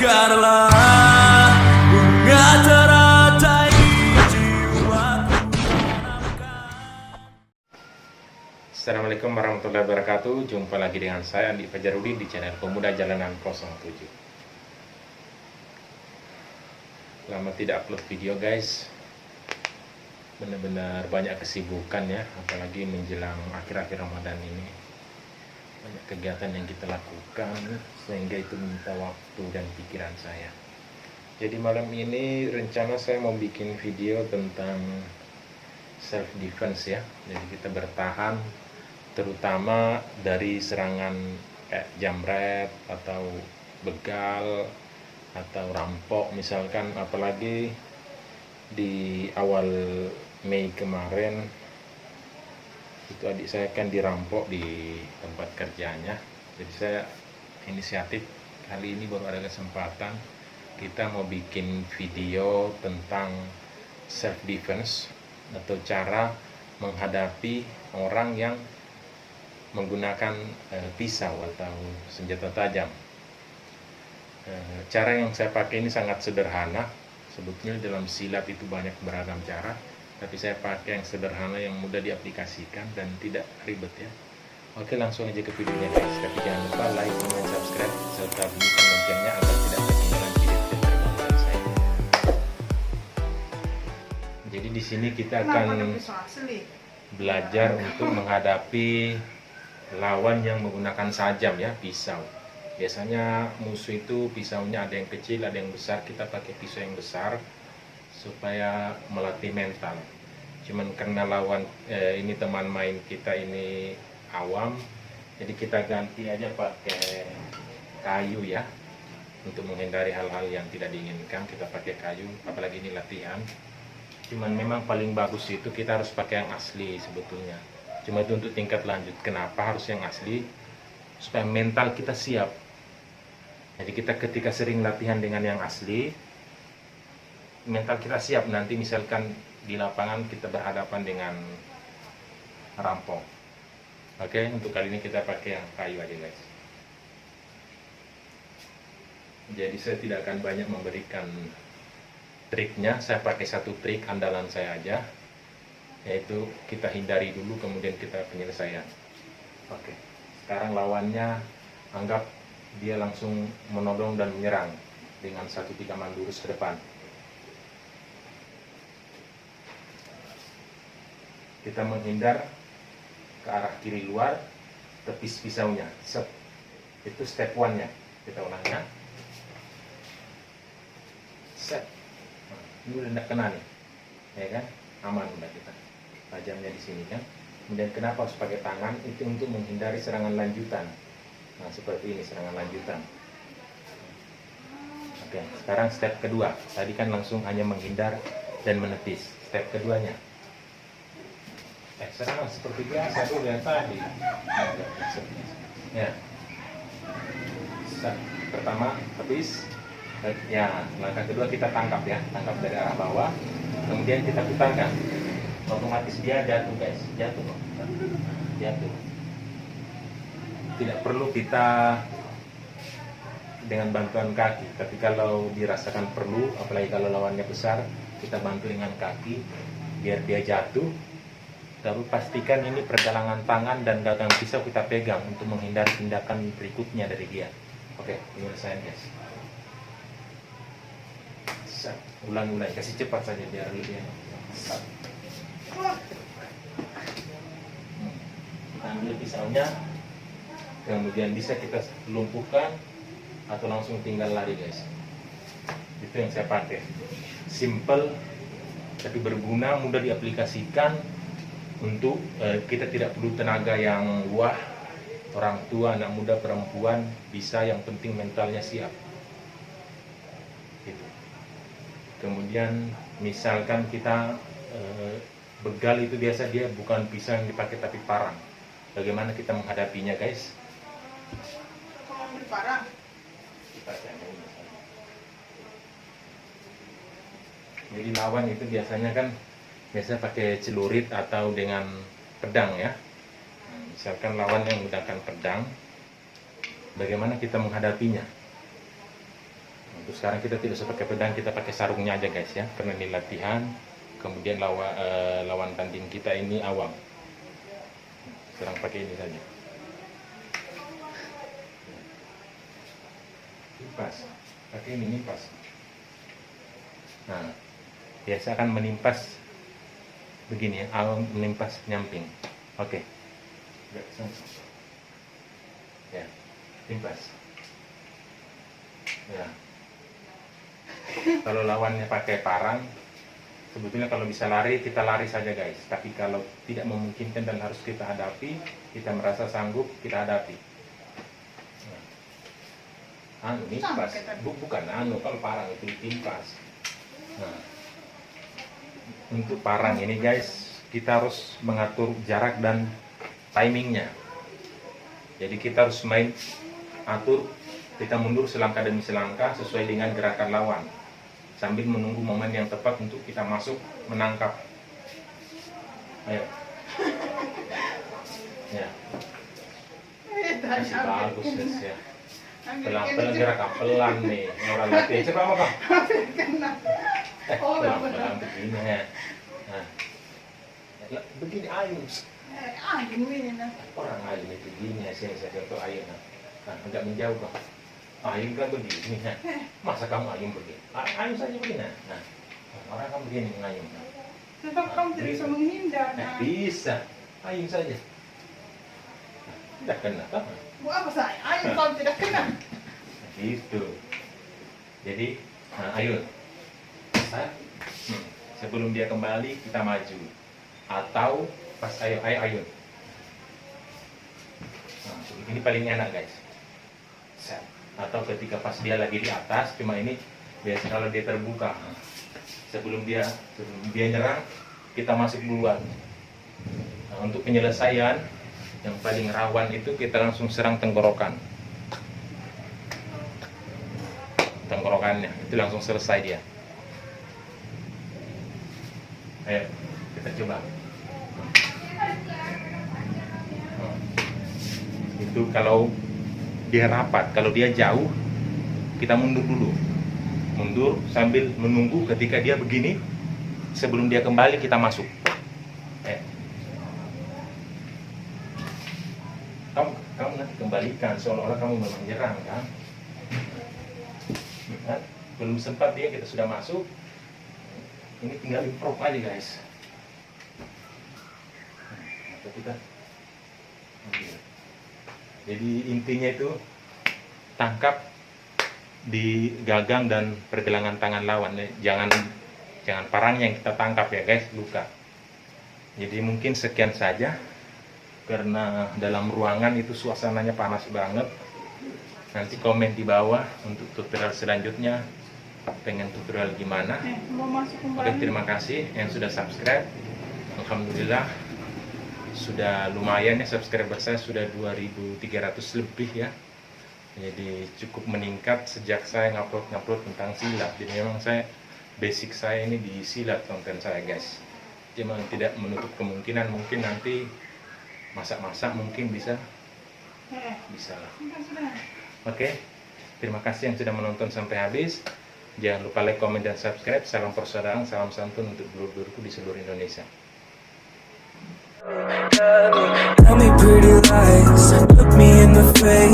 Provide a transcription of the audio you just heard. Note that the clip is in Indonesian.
mekarlah bunga teratai jiwaku. Assalamualaikum warahmatullahi wabarakatuh. Jumpa lagi dengan saya Andi Fajarudin di channel Pemuda Jalanan 07. Lama tidak upload video guys, benar-benar banyak kesibukan ya, apalagi menjelang akhir-akhir Ramadan ini. Banyak kegiatan yang kita lakukan sehingga itu minta waktu dan pikiran saya. Jadi malam ini rencana saya mau bikin video tentang self defense ya. Jadi kita bertahan terutama dari serangan kayak jamret atau begal atau rampok misalkan, apalagi di awal Mei kemarin itu adik saya kan dirampok di tempat kerjanya. Jadi saya inisiatif kali ini baru ada kesempatan kita mau bikin video tentang self defense atau cara menghadapi orang yang menggunakan pisau atau senjata tajam. Cara yang saya pakai ini sangat sederhana. Sebetulnya dalam silat itu banyak beragam cara, tapi saya pakai yang sederhana yang mudah diaplikasikan dan tidak ribet ya. Oke, langsung aja ke videonya guys. Tapi jangan lupa like, comment, subscribe serta bunyikan loncengnya agar tidak ketinggalan video-video terbaru dari saya. Jadi di sini kita akan belajar untuk menghadapi lawan yang menggunakan sajam ya, pisau. Biasanya musuh itu pisaunya ada yang kecil, ada yang besar. Kita pakai pisau yang besar supaya melatih mental. Cuman karena lawan ini teman main kita ini awam, jadi kita ganti aja pakai kayu ya. Untuk menghindari hal-hal yang tidak diinginkan, kita pakai kayu, apalagi ini latihan. Cuman memang paling bagus itu kita harus pakai yang asli sebetulnya. Cuma itu untuk tingkat lanjut. Kenapa harus yang asli? Supaya mental kita siap. Jadi kita ketika sering latihan dengan yang asli, mental kita siap. Nanti misalkan di lapangan kita berhadapan dengan rampok. Oke, untuk kali ini kita pakai yang kayu aja guys. Jadi saya tidak akan banyak memberikan triknya. Saya pakai satu trik andalan saya aja, yaitu kita hindari dulu kemudian kita penyelesaian. Oke, sekarang lawannya anggap dia langsung menodong dan menyerang dengan 1-3 mandurus ke depan. Kita menghindar ke arah kiri luar, tepis pisaunya. Set. Itu step 1-nya. Kita ulangnya. Set. Nah, ini udah tidak kena nih, ya kan? Aman udah kita. Tajamnya di sini kan. Kemudian kenapa harus pakai tangan? Itu untuk menghindari serangan lanjutan. Nah, seperti ini serangan lanjutan. Oke, sekarang step kedua. Tadi kan langsung hanya menghindar dan menepis. Step keduanya. Serangan seperti biasa tuh yang tadi. Ya. Pertama tepis. Ya, langkah kedua kita tangkap ya. Tangkap dari arah bawah. Kemudian kita putarkan. Otomatis dia jatuh guys. Jatuh. Jatuh. Tidak perlu kita dengan bantuan kaki, tapi kalau dirasakan perlu, apalagi kalau lawannya besar, kita bantu dengan kaki biar dia jatuh. Lalu pastikan ini pergelangan tangan dan gagang pisau kita pegang untuk menghindari tindakan berikutnya dari dia. Oke, penyelesaian guys. Ulang-ulang, kasih cepat saja biar lebih enak. Kita ambil pisaunya, kemudian bisa kita lumpuhkan atau langsung tinggal lari guys. Itu yang saya pakai. Simple tapi berguna, mudah diaplikasikan. Untuk kita tidak perlu tenaga yang wah. Orang tua, anak muda, perempuan bisa, yang penting mentalnya siap gitu. Kemudian misalkan kita begal itu biasa dia bukan pisau yang dipakai tapi parang. Bagaimana kita menghadapinya guys? Kalau ambil parang, jadi lawan itu biasanya kan pakai celurit atau dengan pedang ya. Misalkan lawan yang menggunakan pedang, bagaimana kita menghadapinya? Untuk sekarang kita tidak usah pakai pedang, kita pakai sarungnya aja guys ya, karena ini latihan. Kemudian lawan tanding kita ini awam. Serang pakai ini saja. Nimpas, pakai ini nimpas. Nah, biasa akan menimpas begini ya, awam menimpas nyamping. Oke. Ya, nimpas. Ya. Kalau lawannya pakai parang, sebetulnya kalau bisa lari, kita lari saja guys. Tapi kalau tidak memungkinkan dan harus kita hadapi, kita merasa sanggup, kita hadapi. Nah. Nimpas. Bukan kalau parang itu timpas. Nah. Untuk parang ini guys, kita harus mengatur jarak dan timingnya. Jadi kita harus main atur, kita mundur selangkah demi selangkah sesuai dengan gerakan lawan, sambil menunggu momen yang tepat untuk kita masuk menangkap. Ayo. Ya. Masih bagus guys ya. Pelan-pelan gerakan pelan nih. Orang latihan. Coba apa Kak? Pelan-pelan begini ya. Nah. Begini ayun. Orang ayun itu begini ya, saya contoh ayun. Nah, agak menjauh Bang. Ayun kan begini ya. Masa kamu ayun begini? Ayun saja begini. Nah, orang kan begini mengayun. Tetap kamu tidak bisa menghindar. Bisa. Ayun saja. Tidak kena kan? Buat apa saya? Ayun kalau tidak kena. Gitu. Jadi, ayun. Sebelum dia kembali, kita maju. Atau pas ayun. Nah, ini paling enak guys. Atau ketika pas dia lagi di atas, cuma ini biasa kalau dia terbuka. Sebelum dia nyerang, kita masuk duluan. Nah, untuk penyelesaian yang paling rawan itu kita langsung serang tenggorokan. Tenggorokannya itu langsung selesai dia. Ayo kita coba. Itu kalau dia rapat, kalau dia jauh kita mundur dulu, mundur sambil menunggu ketika dia begini, sebelum dia kembali kita masuk. Kamu nanti kembalikan seolah-olah kamu memang menyerang kan? Belum sempat dia, kita sudah masuk. Ini tinggal improve aja guys. Kita jadi intinya itu tangkap di gagang dan pergelangan tangan lawan. Jangan parangnya yang kita tangkap ya guys, luka. Jadi mungkin sekian saja, karena dalam ruangan itu suasananya panas banget. Nanti komen di bawah untuk tutorial selanjutnya, pengen tutorial gimana. Oke, terima kasih yang sudah subscribe. Alhamdulillah sudah lumayan ya, subscriber saya sudah 2.300 lebih ya. Jadi cukup meningkat sejak saya ngupload tentang silat. Jadi memang basic saya ini di silat konten saya guys. Cuma tidak menutup kemungkinan mungkin nanti masak-masak mungkin bisa lah. Oke, terima kasih yang sudah menonton sampai habis. Jangan lupa like, comment, dan subscribe. Salam persaudaraan, salam santun untuk dulur-dulurku di seluruh Indonesia. Tell me pretty lies, look me in the face.